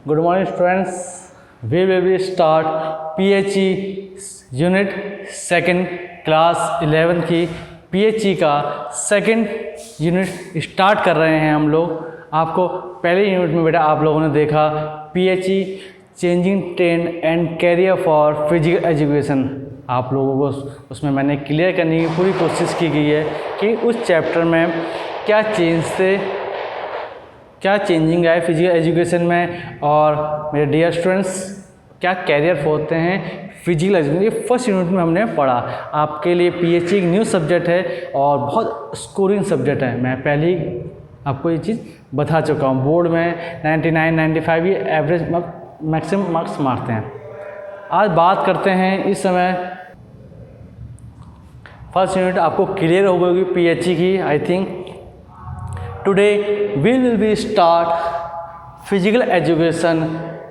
Good morning students. We will be start PHE unit second class 11 की PHE का second unit start कर रहे हैं हम लोग। आपको पहले यूनिट में बेटा आप लोगों ने देखा PHE changing trend and career for physical education. आप लोगों को उसमें मैंने क्लियर करने की पूरी कोशिश की गई है कि उस चैप्टर में क्या चेंजिंग आए फिजिकल एजुकेशन में, और मेरे डियर स्टूडेंट्स क्या कैरियर होते हैं फिजिकल एजुकेशन। ये फर्स्ट यूनिट में हमने पढ़ा। आपके लिए PHE एक न्यू सब्जेक्ट है और बहुत स्कोरिंग सब्जेक्ट है। मैं पहले ही आपको ये चीज़ बता चुका हूँ। बोर्ड में 99, 95 ये एवरेज मैक्सिमम मार्क्स मारते हैं। आज बात करते हैं इस समय फर्स्ट यूनिट आपको क्लियर हो गई PHE की। I think today we will be start physical education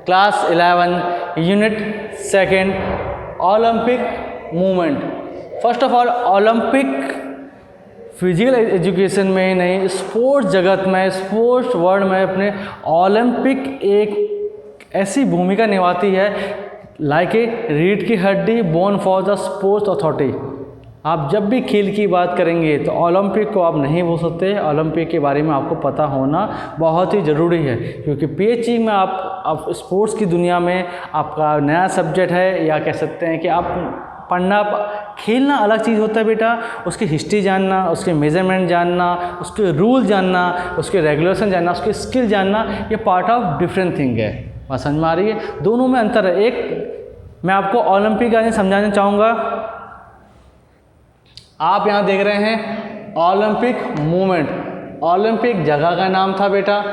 class 11 unit second Olympic movement. First of all Olympic physical education में ही नहीं, स्पोर्ट्स जगत में, स्पोर्ट्स वर्ल्ड में अपने ओलंपिक एक ऐसी भूमिका निभाती है लाइक ए रीढ़ की हड्डी, bone for the sports authority. आप जब भी खेल की बात करेंगे तो ओलंपिक को आप नहीं भूल सकते। ओलंपिक के बारे में आपको पता होना बहुत ही ज़रूरी है, क्योंकि PHE में आप स्पोर्ट्स की दुनिया में आपका नया सब्जेक्ट है, या कह सकते हैं कि आप पढ़ना, खेलना अलग चीज़ होता है बेटा। उसकी हिस्ट्री जानना, उसके मेजरमेंट जानना, उसके रूल जानना, उसके रेगुलेशन जानना, उसके स्किल जानना, ये पार्ट ऑफ डिफरेंट थिंग है। बात समझ में आ रही है? दोनों में अंतर है। एक मैं आपको ओलंपिक का समझाना चाहूँगा। आप यहाँ देख रहे हैं ओलंपिक मूवमेंट। ओलंपिक जगह का नाम था बेटा,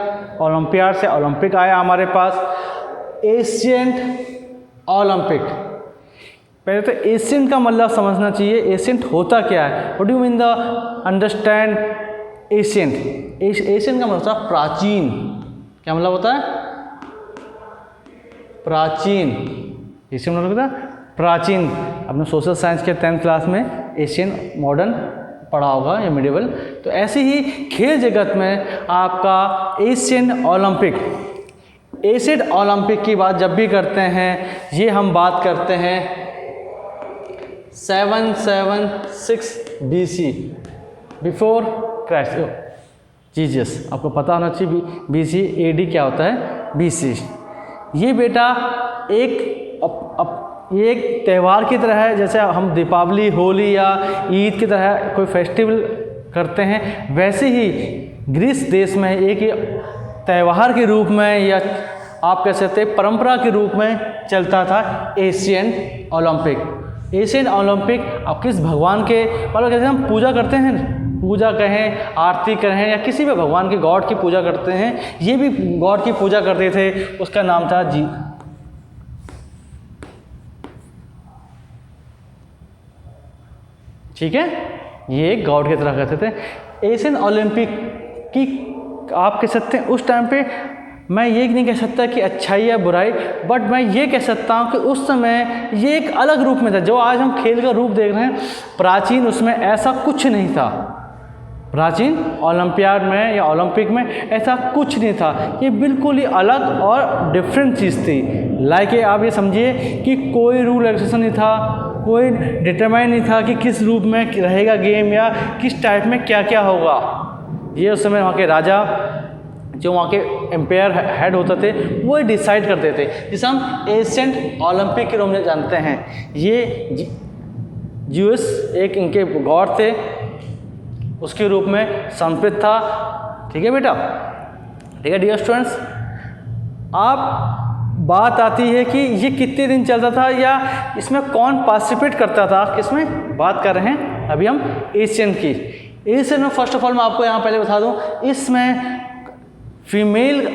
ओलंपियाड से ओलंपिक आया हमारे पास। एशियंट ओलंपिक, पहले तो एशियंट का मतलब समझना चाहिए। एशियंट होता क्या है? What do mean the understand ancient? Ancient का मतलब होता है प्राचीन। क्या मतलब होता है? प्राचीन। एशियन मतलब होता है प्राचीन। आपने सोशल साइंस के 10th क्लास में एशियन मॉडर्न पढ़ा होगा या मिडिवल। तो ऐसे ही खेल जगत में आपका एशियन ओलंपिक। एशियन ओलंपिक की बात जब भी करते हैं, ये हम बात करते हैं 776 BC, बिफोर क्राइस्ट जीसस। आपको पता होना चाहिए BC AD क्या होता है BC। ये बेटा ये एक त्यौहार की तरह है, जैसे हम दीपावली, होली या ईद की तरह कोई फेस्टिवल करते हैं, वैसे ही ग्रीस देश में एक त्यौहार के रूप में, या आप कह सकते हैं परंपरा के रूप में चलता था एशियन ओलंपिक। एशियन ओलंपिक अब किस भगवान के मतलब जैसे हम पूजा करते हैं, पूजा कहें, आरती कहें, या किसी भी भगवान के गॉड की पूजा करते हैं, ये भी गॉड की पूजा करते थे। उसका नाम था ठीक है, ये एक गॉड की तरह करते थे। एशियन ओलंपिक की आप कह सकते हैं उस टाइम पे, मैं ये नहीं कह सकता कि अच्छाई या बुराई, बट मैं ये कह सकता हूँ कि उस समय ये एक अलग रूप में था। जो आज हम खेल का रूप देख रहे हैं, प्राचीन उसमें ऐसा कुछ नहीं था। प्राचीन ओलंपियाड में या ओलंपिक में ऐसा कुछ नहीं था। ये बिल्कुल ही अलग और डिफरेंट चीज़ थी। लाइक आप ये समझिए कि कोई रूल रेगुलेशन नहीं था, कोई डिटरमाइन नहीं था कि किस रूप में रहेगा गेम या किस टाइप में क्या क्या होगा। ये उस समय वहाँ के राजा, जो वहाँ के एम्पायर हेड होते थे, वो डिसाइड करते थे, जिसे हम एशियंट ओलंपिक के रूप में जानते हैं। ये ज्यूस एक इनके गॉड थे, उसके रूप में समर्पित था। ठीक है बेटा, ठीक है डियर स्टूडेंट्स। आप बात आती है कि ये कितने दिन चलता था या इसमें कौन पार्टिसिपेट करता था, किसमें बात कर रहे हैं अभी हम एशियन की। एशियन में फर्स्ट ऑफ ऑल मैं आपको यहाँ पहले बता दूँ, इसमें फीमेल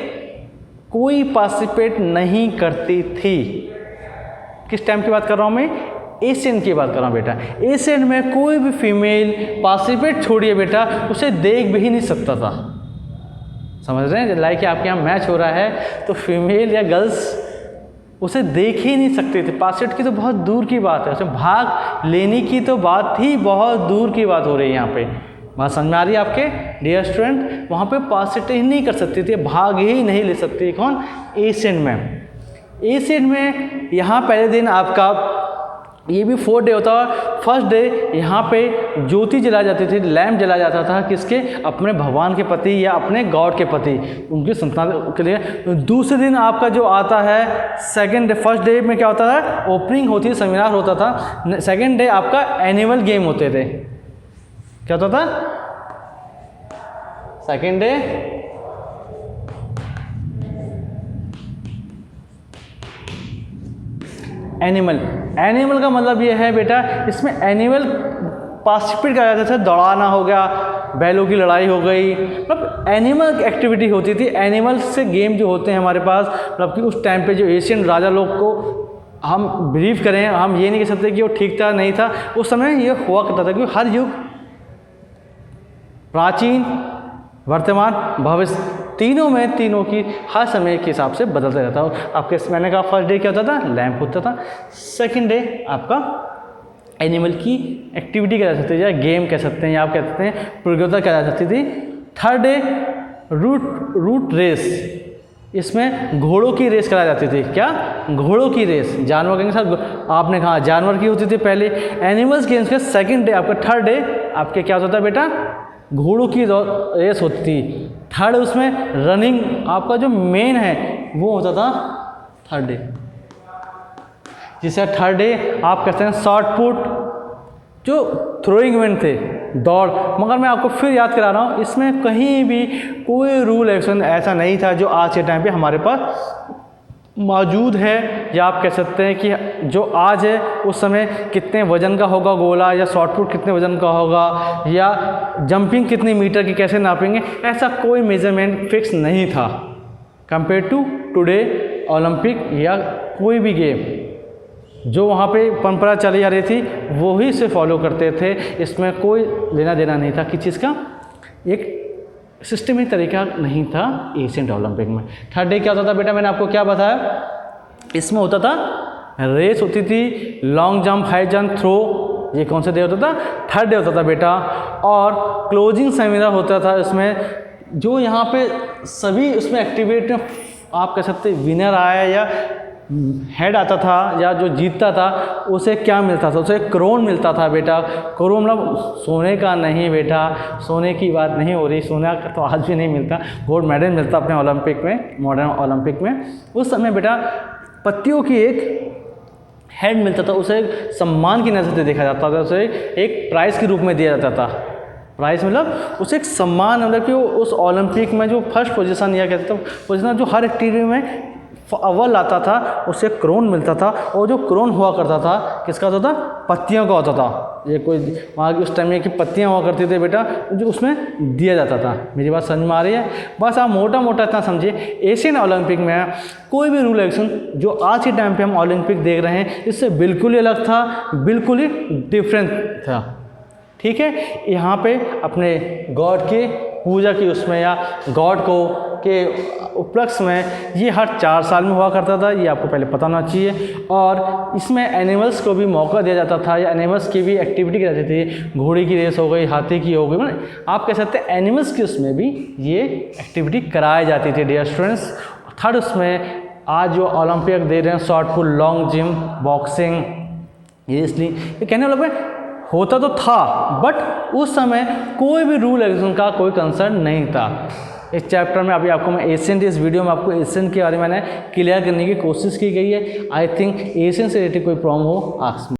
कोई पार्टिसिपेट नहीं करती थी। किस टाइम की बात कर रहा हूँ मैं? एशियन की बात कर रहा हूँ बेटा। एशियन में कोई भी फीमेल पार्टिसिपेट छोड़िए बेटा, उसे देख भी ही नहीं सकता था। समझ रहे हैं? लाइक आपके यहाँ मैच हो रहा है तो फीमेल या गर्ल्स उसे देख ही नहीं सकते थे। पार्टिसिपेट की तो बहुत दूर की बात है, उसे भाग लेने की तो बात ही बहुत दूर की बात हो रही है यहाँ पे। बात समझ में आ रही है आपके डियर स्टूडेंट? वहाँ पे पार्टिसिपेट ही नहीं कर सकती थी, भाग ही नहीं ले सकती। कौन? एशियन में। एशियन में यहाँ पहले दिन आपका ये भी 4 डे होता है। फर्स्ट डे यहाँ पे ज्योति जलाई जाती थी, लैम्प जलाया जाता था, किसके? अपने भगवान के प्रति या अपने गॉड के प्रति, उनकी संतान के लिए। दूसरे दिन आपका जो आता है सेकंड डे, फर्स्ट डे में क्या होता है? ओपनिंग होती है, सेमिनार होता था। सेकंड डे आपका एनुअल गेम होते थे। क्या होता था? सेकंड डे एनिमल का मतलब ये है बेटा, इसमें एनिमल पार्टिसिपेट करा जाता था। दौड़ाना हो गया, बैलों की लड़ाई हो गई, मतलब एनिमल एक्टिविटी होती थी। एनिमल से गेम जो होते हैं हमारे पास, मतलब कि उस टाइम पे जो एशियन राजा लोग को हम बिलीव करें, हम ये नहीं कह सकते कि वो ठीक था नहीं था, उस समय ये हुआ करता था। क्योंकि हर युग प्राचीन, वर्तमान, भविष्य, तीनों की हर समय के हिसाब से बदलता रहता है। आपके मैंने कहा फर्स्ट डे क्या होता था? लैंप होता था। सेकंड डे आपका एनिमल की एक्टिविटी करा सकते हैं, या गेम कह सकते हैं, या आप कह सकते हैं प्रतियोगिता करा सकती थी। थर्ड डे रूट रेस, इसमें घोड़ों की रेस कराई जाती थी। क्या? घोड़ों की रेस। जानवर के साथ आपने कहा जानवर की होती थी पहले। एनिमल्स गेम्स के सेकंड डे आपका, थर्ड डे आपके क्या होता था बेटा? घोड़ों की रेस होती थी। थर्ड उसमें रनिंग आपका जो मेन है वो होता था थर्ड डे, जिसे थर्ड डे आप कहते हैं शॉर्ट पुट, जो थ्रोइंग इवेंट थे, दौड़। मगर मैं आपको फिर याद करा रहा हूँ, इसमें कहीं भी कोई रूल एक्शन ऐसा नहीं था जो आज के टाइम पे हमारे पास मौजूद है। या आप कह सकते हैं कि जो आज है उस समय कितने वजन का होगा गोला, या शॉर्ट पुट कितने वजन का होगा, या जंपिंग कितनी मीटर की कैसे नापेंगे, ऐसा कोई मेजरमेंट फिक्स नहीं था कंपेयर टू टुडे। ओलंपिक या कोई भी गेम जो वहाँ पे परंपरा चली आ रही थी वही से फॉलो करते थे। इसमें कोई लेना देना नहीं था किस चीज़ का, एक सिस्टमिक तरीका नहीं था एशियन ओलंपिक में। थर्ड डे क्या होता था बेटा? मैंने आपको क्या बताया? इसमें होता था रेस होती थी, long jump, high jump, throw. ये कौन सा डे होता था? थर्ड डे होता था बेटा। और क्लोजिंग सेमिनार होता था इसमें, जो यहाँ पे सभी उसमें एक्टिविटी आप कह सकते विनर आया या हेड आता था, या जो जीतता था उसे क्या मिलता था? उसे क्रोन मिलता था बेटा। क्रोन मतलब सोने का नहीं बेटा, सोने की बात नहीं हो रही, सोना का तो आज भी नहीं मिलता। गोल्ड मेडल मिलता अपने ओलंपिक में, मॉडर्न ओलंपिक में। उस समय बेटा पत्तियों की एक हेड मिलता था, उसे सम्मान की नज़र से देखा जाता था, उसे एक प्राइज़ के रूप में दिया जाता था। प्राइज़ मतलब उसे एक सम्मान, मतलब कि उस ओलंपिक में जो फर्स्ट पोजीशन या कहते थे पोजीशन, जो हर एक्टिविटी में अव्वल आता था उसे क्रोन मिलता था। और जो क्रोन हुआ करता था किसका होता था? पत्तियों का होता था। ये कोई वहाँ की उस टाइम में की पत्तियाँ हुआ करती थी बेटा, जो उसमें दिया जाता था। मेरी बात समझ में आ रही है? बस आप मोटा मोटा इतना समझिए, एशियन ओलंपिक में कोई भी रूल एक्शन जो आज के टाइम पे हम ओलंपिक देख रहे हैं इससे बिल्कुल ही अलग था, बिल्कुल ही डिफरेंट था। ठीक है, यहाँ पे अपने गॉड के पूजा की उसमें या गॉड को के उपलक्ष्य में ये हर 4 साल में हुआ करता था, ये आपको पहले पता होना चाहिए। और इसमें एनिमल्स को भी मौका दिया जाता था, या एनिमल्स की भी एक्टिविटी की जाती थी। घोड़ी की रेस हो गई, हाथी की हो गई, मतलब आप कह सकते हैं एनिमल्स की उसमें भी ये एक्टिविटी कराई जाती थी डियर स्टूडेंट्स। थर्ड उसमें आज जो ओलंपिक दे रहे हैं, short put, long gym, boxing, ये इसलिए ये कहने वाला में होता तो था, बट उस समय कोई भी रूल एक्शन का कोई कंसर्न नहीं था। इस चैप्टर में अभी आपको मैं एशियन, इस वीडियो में आपको एशियन के बारे में मैंने क्लियर करने की कोशिश की गई है। आई थिंक एशियन से रिलेटेड कोई प्रॉब्लम हो आस्क मी।